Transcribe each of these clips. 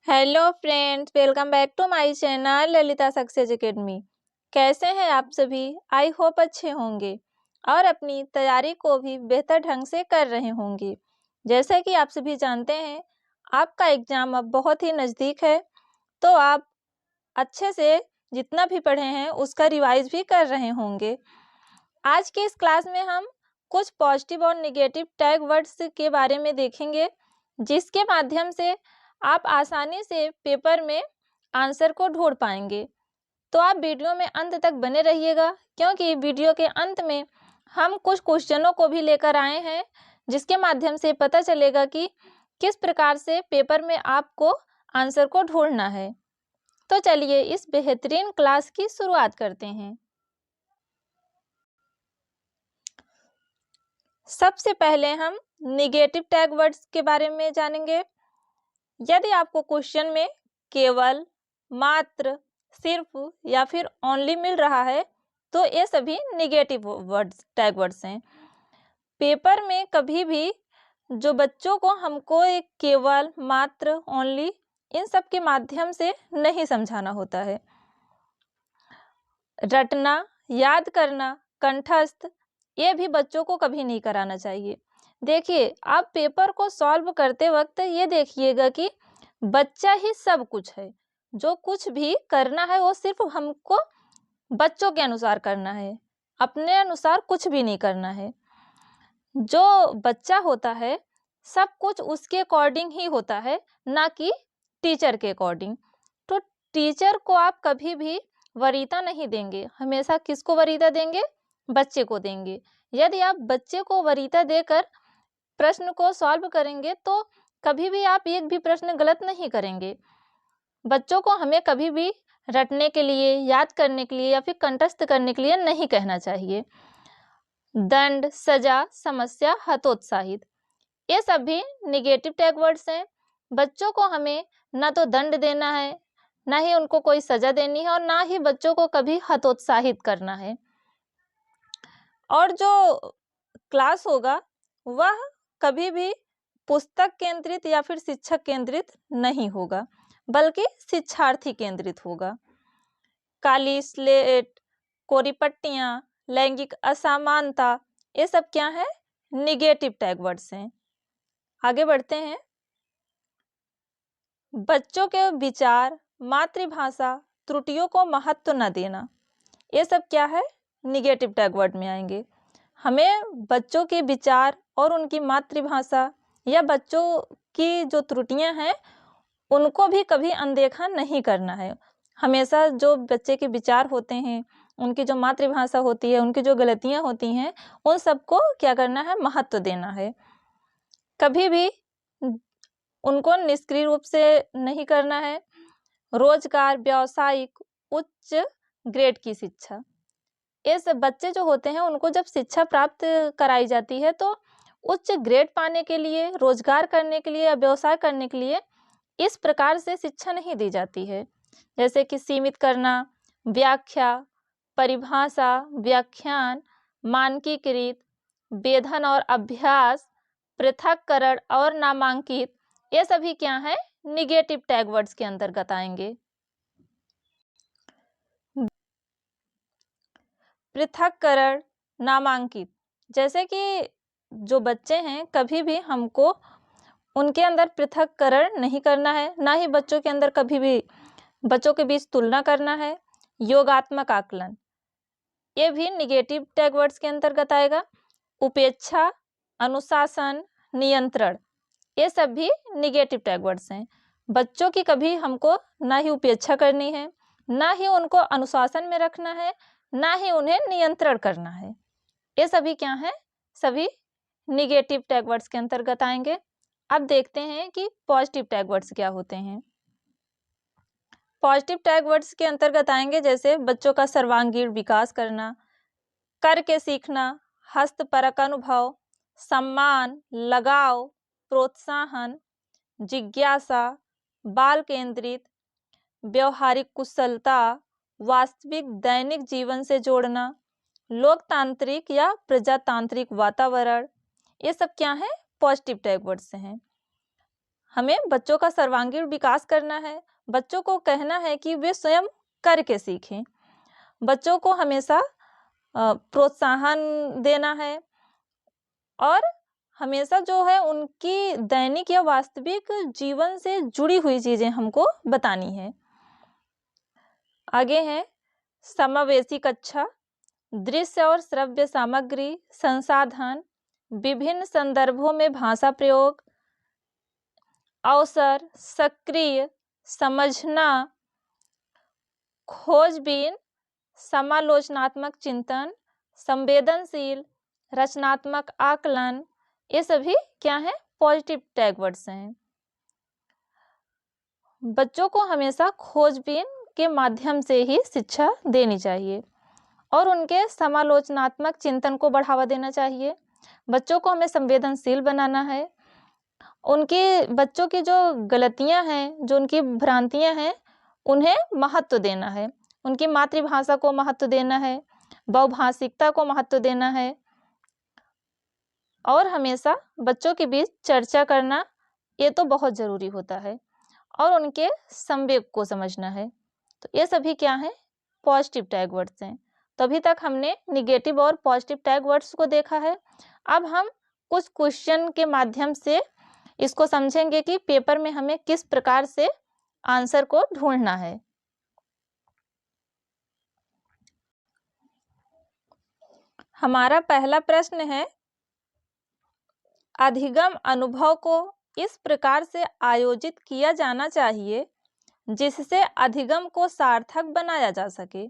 Hello friends, welcome back to my channel Lalita Success Academy. कैसे हैं आप सभी? आई होप अच्छे होंगे और अपनी तैयारी को भी बेहतर ढंग से कर रहे होंगे। जैसे कि आप सभी जानते हैं, आपका एग्ज़ाम अब बहुत ही नज़दीक है, तो आप अच्छे से जितना भी पढ़े हैं उसका रिवाइज भी कर रहे होंगे। आज की इस क्लास में हम कुछ पॉजिटिव और नेगेटिव टैग वर्ड्स के बारे में देखेंगे, जिसके माध्यम से आप आसानी से पेपर में आंसर को ढूंढ पाएंगे। तो आप वीडियो में अंत तक बने रहिएगा, क्योंकि वीडियो के अंत में हम कुछ क्वेश्चनों को भी लेकर आए हैं, जिसके माध्यम से पता चलेगा कि किस प्रकार से पेपर में आपको आंसर को ढूंढना है। तो चलिए इस बेहतरीन क्लास की शुरुआत करते हैं। सबसे पहले हम निगेटिव टैग वर्ड्स के बारे में जानेंगे। यदि आपको क्वेश्चन में केवल, मात्र, सिर्फ या फिर ओनली मिल रहा है, तो ये सभी निगेटिव वर्ड्स टैग वर्ड्स हैं। पेपर में कभी भी जो बच्चों को हमको एक केवल, मात्र, ओनली इन सब के माध्यम से नहीं समझाना होता है। रटना, याद करना, कंठस्थ, ये भी बच्चों को कभी नहीं कराना चाहिए। देखिए, आप पेपर को सॉल्व करते वक्त ये देखिएगा कि बच्चा ही सब कुछ है। जो कुछ भी करना है वो सिर्फ हमको बच्चों के अनुसार करना है, अपने अनुसार कुछ भी नहीं करना है। जो बच्चा होता है सब कुछ उसके अकॉर्डिंग ही होता है, ना कि टीचर के अकॉर्डिंग। तो टीचर को आप कभी भी वरीयता नहीं देंगे, हमेशा किसको वरीयता देंगे? बच्चे को देंगे। यदि आप बच्चे को वरीयता देकर प्रश्न को सॉल्व करेंगे तो कभी भी आप एक भी प्रश्न गलत नहीं करेंगे। बच्चों को हमें कभी भी रटने के लिए, याद करने के लिए या फिर कंठस्थ करने के लिए नहीं कहना चाहिए। दंड, सजा, समस्या, हतोत्साहित, ये सभी निगेटिव टैग वर्ड्स हैं। बच्चों को हमें ना तो दंड देना है, ना ही उनको कोई सजा देनी है, और ना ही बच्चों को कभी हतोत्साहित करना है। और जो क्लास होगा वह कभी भी पुस्तक केंद्रित या फिर शिक्षक केंद्रित नहीं होगा, बल्कि शिक्षार्थी केंद्रित होगा। काली स्लेट, कोरी पट्टियां, लैंगिक असमानता, ये सब क्या है? निगेटिव टैग वर्ड्स हैं। आगे बढ़ते हैं। बच्चों के विचार, मातृभाषा, त्रुटियों को महत्व न देना, ये सब क्या है? निगेटिव टैग वर्ड में आएंगे। हमें बच्चों के विचार और उनकी मातृभाषा या बच्चों की जो त्रुटियां हैं उनको भी कभी अनदेखा नहीं करना है। हमेशा जो बच्चे के विचार होते हैं, उनकी जो मातृभाषा होती है, उनकी जो गलतियां होती हैं, उन सबको क्या करना है? महत्व देना है। कभी भी उनको निष्क्रिय रूप से नहीं करना है। रोजगार, व्यावसायिक, उच्च ग्रेड की शिक्षा, ये सब बच्चे जो होते हैं उनको जब शिक्षा प्राप्त कराई जाती है तो उच्च ग्रेड पाने के लिए, रोजगार करने के लिए या व्यवसाय करने के लिए इस प्रकार से शिक्षा नहीं दी जाती है। जैसे कि सीमित करना, व्याख्या, परिभाषा, व्याख्यान, मानकीकृत, वेधन और अभ्यास, पृथक्करण और नामांकित, ये सभी क्या है? निगेटिव टैग वर्ड्स के अंतर्गत आएंगे। पृथक्करण, नामांकित, जैसे कि जो बच्चे हैं कभी भी हमको उनके अंदर पृथक्करण नहीं करना है, ना ही बच्चों के अंदर कभी भी बच्चों के बीच तुलना करना है। योगात्मक आकलन, ये भी निगेटिव टैग वर्ड्स के अंतर्गत आएगा। उपेक्षा, अनुशासन, नियंत्रण, ये सब भी निगेटिव टैग वर्ड्स हैं। बच्चों की कभी हमको ना ही उपेक्षा करनी है, ना ही उनको अनुशासन में रखना है, ना ही उन्हें नियंत्रण करना है। ये सभी क्या हैं? सभी निगेटिव टैग वर्ड्स के अंतर्गत आएंगे। अब देखते हैं कि पॉजिटिव टैग वर्ड्स क्या होते हैं। पॉजिटिव टैग वर्ड्स के अंतर्गत आएंगे जैसे बच्चों का सर्वांगीण विकास करना, करके सीखना, हस्तपरक अनुभव, सम्मान, लगाव, प्रोत्साहन, जिज्ञासा, बाल केंद्रित, व्यवहारिक कुशलता, वास्तविक दैनिक जीवन से जोड़ना, लोकतांत्रिक या प्रजातांत्रिक वातावरण, ये सब क्या है? पॉजिटिव टैग वर्ड्स हैं। हमें बच्चों का सर्वांगीण विकास करना है। बच्चों को कहना है कि वे स्वयं करके सीखें। बच्चों को हमेशा प्रोत्साहन देना है और हमेशा जो है उनकी दैनिक या वास्तविक जीवन से जुड़ी हुई चीजें हमको बतानी है। आगे है समावेशी कक्षा, दृश्य और श्रव्य सामग्री, संसाधन, विभिन्न संदर्भों में भाषा प्रयोग, अवसर, सक्रिय, समझना, खोजबीन, समालोचनात्मक चिंतन, संवेदनशील, रचनात्मक आकलन, ये सभी क्या है? पॉजिटिव टैग वर्ड्स हैं। बच्चों को हमेशा खोजबीन के माध्यम से ही शिक्षा देनी चाहिए और उनके समालोचनात्मक चिंतन को बढ़ावा देना चाहिए। बच्चों को हमें संवेदनशील बनाना है। बच्चों की जो गलतियां हैं, जो उनकी भ्रांतियां हैं, उन्हें महत्व देना है। उनकी मातृभाषा को महत्व देना है, बहुभाषिकता को महत्व देना है और हमेशा बच्चों के बीच चर्चा करना ये तो बहुत जरूरी होता है और उनके संवेग को समझना है। तो ये सभी क्या है? पॉजिटिव टैग वर्ड्स हैं। तो अभी तक हमने निगेटिव और पॉजिटिव टैग वर्ड्स को देखा है। अब हम कुछ क्वेश्चन के माध्यम से इसको समझेंगे कि पेपर में हमें किस प्रकार से आंसर को ढूंढना है। हमारा पहला प्रश्न है, अधिगम अनुभव को इस प्रकार से आयोजित किया जाना चाहिए जिससे अधिगम को सार्थक बनाया जा सके।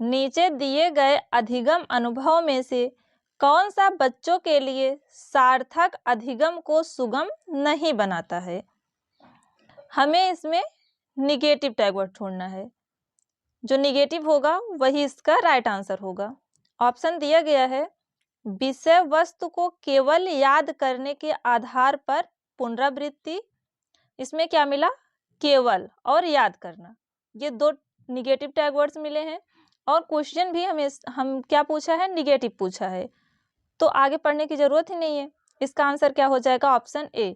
नीचे दिए गए अधिगम अनुभव में से कौन सा बच्चों के लिए सार्थक अधिगम को सुगम नहीं बनाता है? हमें इसमें निगेटिव टैग वर्ड ढूंढना है। जो निगेटिव होगा वही इसका राइट आंसर होगा। ऑप्शन दिया गया है, विषय वस्तु को केवल याद करने के आधार पर पुनरावृत्ति। इसमें क्या मिला? केवल और याद करना। ये दो निगेटिव टैग वर्ड्स मिले हैं और क्वेश्चन भी हम क्या पूछा है? निगेटिव पूछा है। तो आगे पढ़ने की जरूरत ही नहीं है। इसका आंसर क्या हो जाएगा? Option A.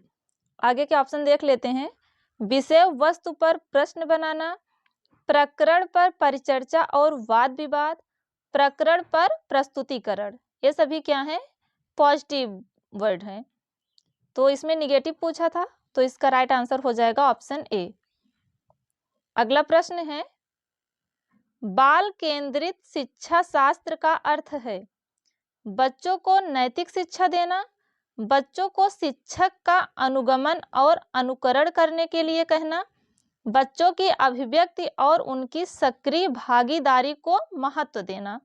आगे के ऑप्शन देख लेते हैं। विषय वस्तु पर प्रश्न बनाना, प्रकरण पर परिचर्चा और वाद विवाद, प्रकरण पर प्रस्तुतिकरण, ये सभी क्या है? पॉजिटिव वर्ड हैं। तो इसमें निगेटिव पूछा था तो इसका राइट आंसर हो जाएगा ऑप्शन ए। अगला प्रश्न है, बाल केंद्रित शिक्षा शास्त्र का अर्थ है बच्चों को नैतिक शिक्षा देना, बच्चों को शिक्षक का अनुगमन और अनुकरण करने के लिए कहना, बच्चों की अभिव्यक्ति और उनकी सक्रिय भागीदारी को महत्व देना,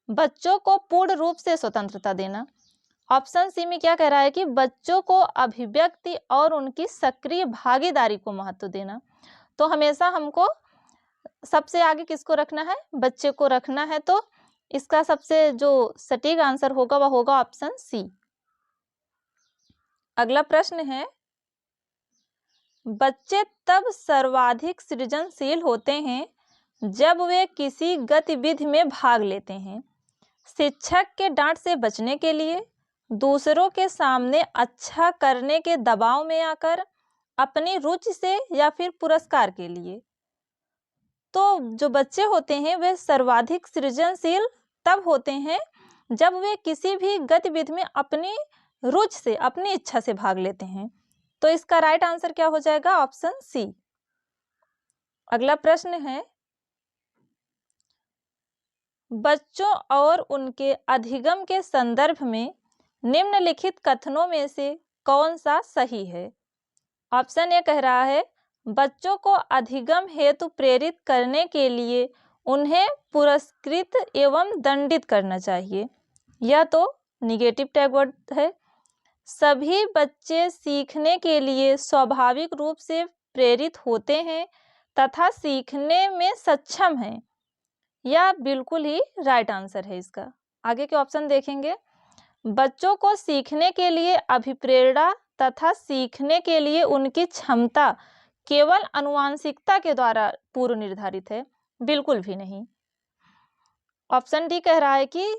बच्चों को पूर्ण रूप से स्वतंत्रता देना। ऑप्शन सी में क्या कह रहा है कि बच्चों को अभिव्यक्ति और उनकी सक्रिय भागीदारी को महत्व देना। तो हमेशा हमको सबसे आगे किसको रखना है? बच्चे को रखना है। तो इसका सबसे जो सटीक आंसर होगा वह होगा ऑप्शन सी। अगला प्रश्न है, बच्चे तब सर्वाधिक सृजनशील होते हैं जब वे किसी गतिविधि में भाग लेते हैं। शिक्षक के डांट से बचने के लिए, दूसरों के सामने अच्छा करने के दबाव में आकर, अपनी रुचि से या फिर पुरस्कार के लिए। तो जो बच्चे होते हैं वे सर्वाधिक सृजनशील तब होते हैं जब वे किसी भी गतिविधि में अपनी रुचि से, अपनी इच्छा से भाग लेते हैं। तो इसका राइट आंसर क्या हो जाएगा? Option C. अगला प्रश्न है, बच्चों और उनके अधिगम के संदर्भ में निम्नलिखित कथनों में से कौन सा सही है? ऑप्शन ए कह रहा है, बच्चों को अधिगम हेतु प्रेरित करने के लिए उन्हें पुरस्कृत एवं दंडित करना चाहिए। यह तो निगेटिव टैग वर्ड है। सभी बच्चे सीखने के लिए स्वाभाविक रूप से प्रेरित होते हैं तथा सीखने में सक्षम हैं। यह बिल्कुल ही राइट आंसर है इसका। आगे के ऑप्शन देखेंगे। बच्चों को सीखने के लिए अभिप्रेरणा तथा सीखने के लिए उनकी क्षमता केवल आनुवांशिकता के द्वारा पूर्व निर्धारित है। बिल्कुल भी नहीं। ऑप्शन डी कह रहा है कि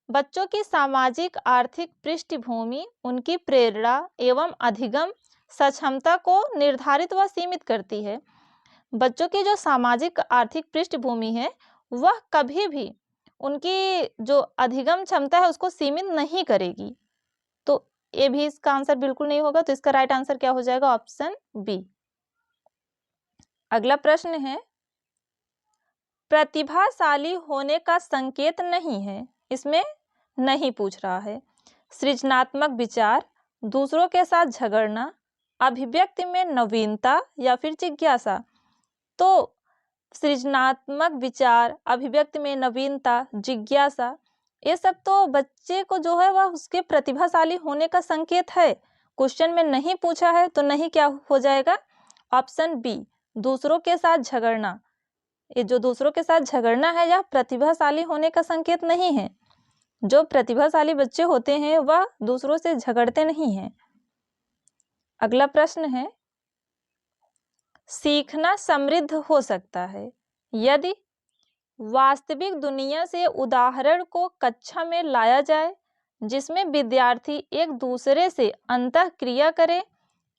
बच्चों की सामाजिक आर्थिक पृष्ठभूमि, उनकी प्रेरणा एवं अधिगम सक्षमता को निर्धारित व सीमित करती है। बच्चों की जो सामाजिक आर्थिक पृष्ठभूमि है वह कभी भी उनकी जो अधिगम क्षमता है उसको सीमित नहीं करेगी। तो ये भी इसका आंसर बिल्कुल नहीं होगा। तो इसका राइट आंसर क्या हो जाएगा? Option B. अगला प्रश्न है, प्रतिभाशाली होने का संकेत नहीं है। इसमें नहीं पूछ रहा है। सृजनात्मक विचार, दूसरों के साथ झगड़ना, अभिव्यक्ति में नवीनता या फिर जिज्ञासा। तो सृजनात्मक विचार, अभिव्यक्ति में नवीनता, जिज्ञासा, ये सब तो बच्चे को जो है वह उसके प्रतिभाशाली होने का संकेत है। क्वेश्चन में नहीं पूछा है तो नहीं क्या हो जाएगा? ऑप्शन बी, दूसरों के साथ झगड़ना। ये जो दूसरों के साथ झगड़ना है यह प्रतिभाशाली होने का संकेत नहीं है। जो प्रतिभाशाली बच्चे होते हैं वह दूसरों से झगड़ते नहीं हैं। अगला प्रश्न है, सीखना समृद्ध हो सकता है यदि वास्तविक दुनिया से उदाहरण को कक्षा में लाया जाए जिसमें विद्यार्थी एक दूसरे से अंतःक्रिया करे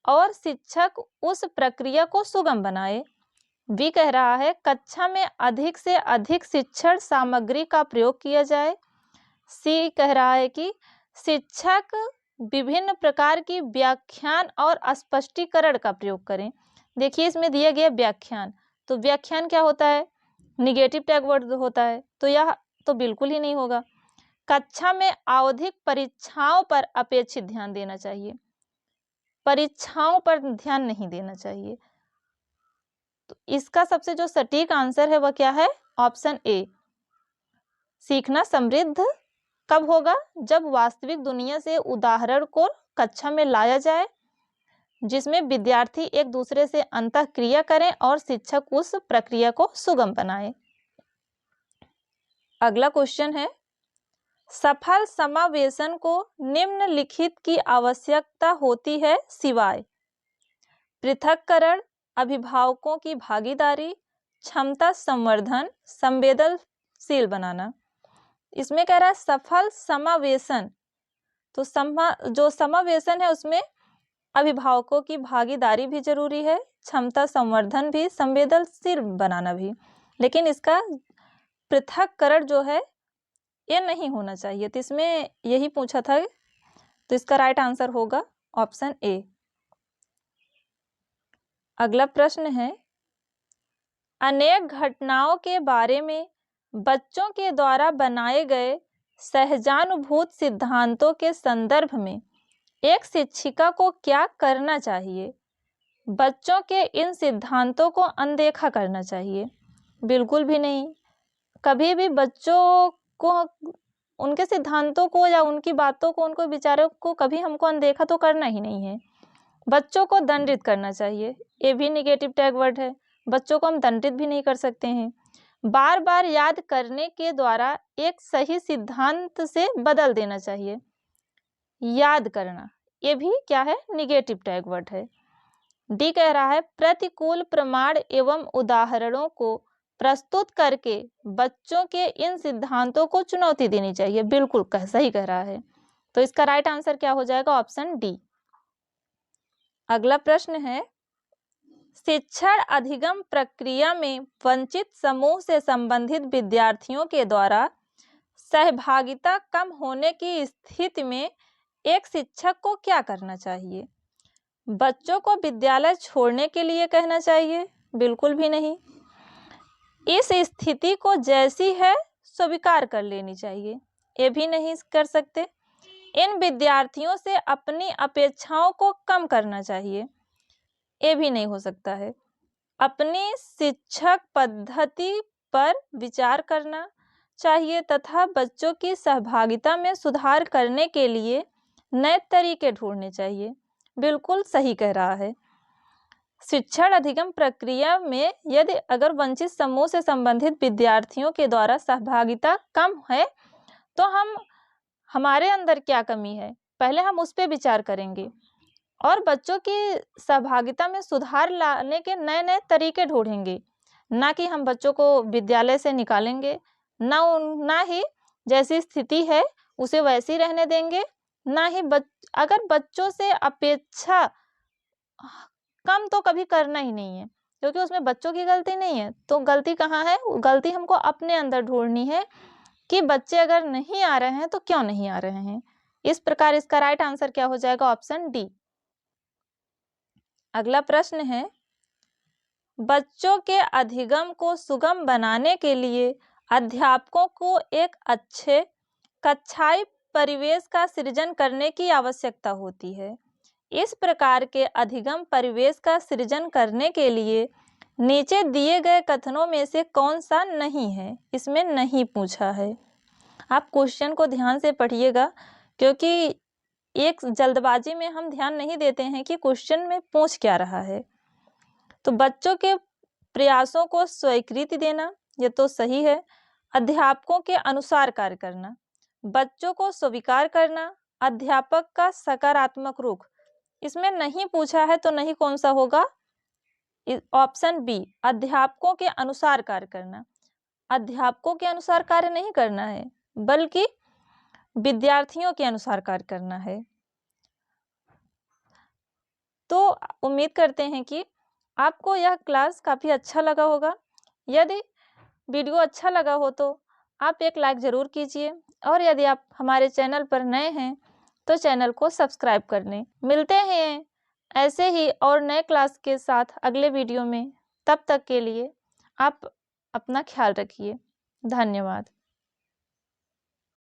और शिक्षक उस प्रक्रिया को सुगम बनाए। बी कह रहा है कक्षा में अधिक से अधिक शिक्षण सामग्री का प्रयोग किया जाए। सी कह रहा है कि शिक्षक विभिन्न प्रकार की व्याख्यान और स्पष्टीकरण का प्रयोग करें। देखिए इसमें दिया गया व्याख्यान, तो व्याख्यान क्या होता है? निगेटिव टैग वर्ड होता है, तो यह तो बिल्कुल ही नहीं होगा। कक्षा में आवधिक परीक्षाओं पर अपेक्षित ध्यान देना चाहिए, परीक्षाओं पर ध्यान नहीं देना चाहिए। तो इसका सबसे जो सटीक आंसर है वह क्या है? Option A. सीखना समृद्ध कब होगा? जब वास्तविक दुनिया से उदाहरण को कक्षा में लाया जाए जिसमें विद्यार्थी एक दूसरे से अंतःक्रिया करें और शिक्षक उस प्रक्रिया को सुगम बनाए। अगला क्वेश्चन है, सफल समावेशन को निम्नलिखित की आवश्यकता होती है सिवाय पृथक्करण, अभिभावकों की भागीदारी, क्षमता संवर्धन, संवेदनशील बनाना। इसमें कह रहा है सफल समावेशन, तो जो समावेशन है उसमें अभिभावकों की भागीदारी भी जरूरी है, क्षमता संवर्धन भी, संवेदनशील बनाना भी। लेकिन इसका पृथक्करण जो है ये नहीं होना चाहिए। तो इसमें यही पूछा था, तो इसका राइट आंसर होगा ऑप्शन ए। अगला प्रश्न है, अनेक घटनाओं के बारे में बच्चों के द्वारा बनाए गए सहजानुभूत सिद्धांतों के संदर्भ में एक शिक्षिका को क्या करना चाहिए? बच्चों के इन सिद्धांतों को अनदेखा करना चाहिए? बिल्कुल भी नहीं। कभी भी बच्चों को उनके सिद्धांतों को या उनकी बातों को, उनको विचारों को कभी हमको अनदेखा तो करना ही नहीं है। बच्चों को दंडित करना चाहिए, ये भी निगेटिव टैग वर्ड है। बच्चों को हम दंडित भी नहीं कर सकते हैं। बार बार याद करने के द्वारा एक सही सिद्धांत से बदल देना चाहिए। याद करना ये भी क्या है? निगेटिव टैग वर्ड है। डी कह रहा है प्रतिकूल प्रमाण एवं उदाहरणों को प्रस्तुत करके बच्चों के इन सिद्धांतों को चुनौती देनी चाहिए। बिल्कुल सही कह रहा है। तो इसका राइट आंसर क्या हो जाएगा? Option D. अगला प्रश्न है, शिक्षण अधिगम प्रक्रिया में वंचित समूह से संबंधित विद्यार्थियों के द्वारा सहभागिता कम होने की स्थिति में एक शिक्षक को क्या करना चाहिए? बच्चों को विद्यालय छोड़ने के लिए कहना चाहिए? बिल्कुल भी नहीं। इस स्थिति को जैसी है स्वीकार कर लेनी चाहिए? ये भी नहीं कर सकते। इन विद्यार्थियों से अपनी अपेक्षाओं को कम करना चाहिए? ये भी नहीं हो सकता है। अपनी शिक्षक पद्धति पर विचार करना चाहिए तथा बच्चों की सहभागिता में सुधार करने के लिए नए तरीके ढूंढने चाहिए। बिल्कुल सही कह रहा है। शिक्षण अधिगम प्रक्रिया में यदि अगर वंचित समूह से संबंधित विद्यार्थियों के द्वारा सहभागिता कम है तो हमारे अंदर क्या कमी है, पहले हम उस पर विचार करेंगे और बच्चों की सहभागिता में सुधार लाने के नए नए तरीके ढूंढेंगे। ना कि हम बच्चों को विद्यालय से निकालेंगे, ना ही जैसी स्थिति है उसे वैसी रहने देंगे, ना ही अगर बच्चों से अपेक्षा कम तो कभी करना ही नहीं है, क्योंकि उसमें बच्चों की गलती नहीं है। तो गलती कहाँ है? गलती हमको अपने अंदर ढूंढनी है कि बच्चे अगर नहीं आ रहे हैं तो क्यों नहीं आ रहे हैं। इस प्रकार इसका राइट आंसर क्या हो जाएगा? Option D. अगला प्रश्न है, बच्चों के अधिगम को सुगम बनाने के लिए अध्यापकों को एक अच्छे कक्षाई परिवेश का सृजन करने की आवश्यकता होती है। इस प्रकार के अधिगम परिवेश का सृजन करने के लिए नीचे दिए गए कथनों में से कौन सा नहीं है? इसमें नहीं पूछा है। आप क्वेश्चन को ध्यान से पढ़िएगा, क्योंकि एक जल्दबाजी में हम ध्यान नहीं देते हैं कि क्वेश्चन में पूछ क्या रहा है। तो बच्चों के प्रयासों को स्वीकृति देना, ये तो सही है। अध्यापकों के अनुसार कार्य करना, बच्चों को स्वीकार करना, अध्यापक का सकारात्मक रुख, इसमें नहीं पूछा है तो नहीं कौन सा होगा? ऑप्शन बी, अध्यापकों के अनुसार कार्य करना। अध्यापकों के अनुसार कार्य नहीं करना है, बल्कि विद्यार्थियों के अनुसार कार्य करना है। तो उम्मीद करते हैं कि आपको यह क्लास काफ़ी अच्छा लगा होगा। यदि वीडियो अच्छा लगा हो तो आप एक लाइक ज़रूर कीजिए, और यदि आप हमारे चैनल पर नए हैं तो चैनल को सब्सक्राइब कर लें। मिलते हैं ऐसे ही और नए क्लास के साथ अगले वीडियो में। तब तक के लिए आप अपना ख्याल रखिए। धन्यवाद।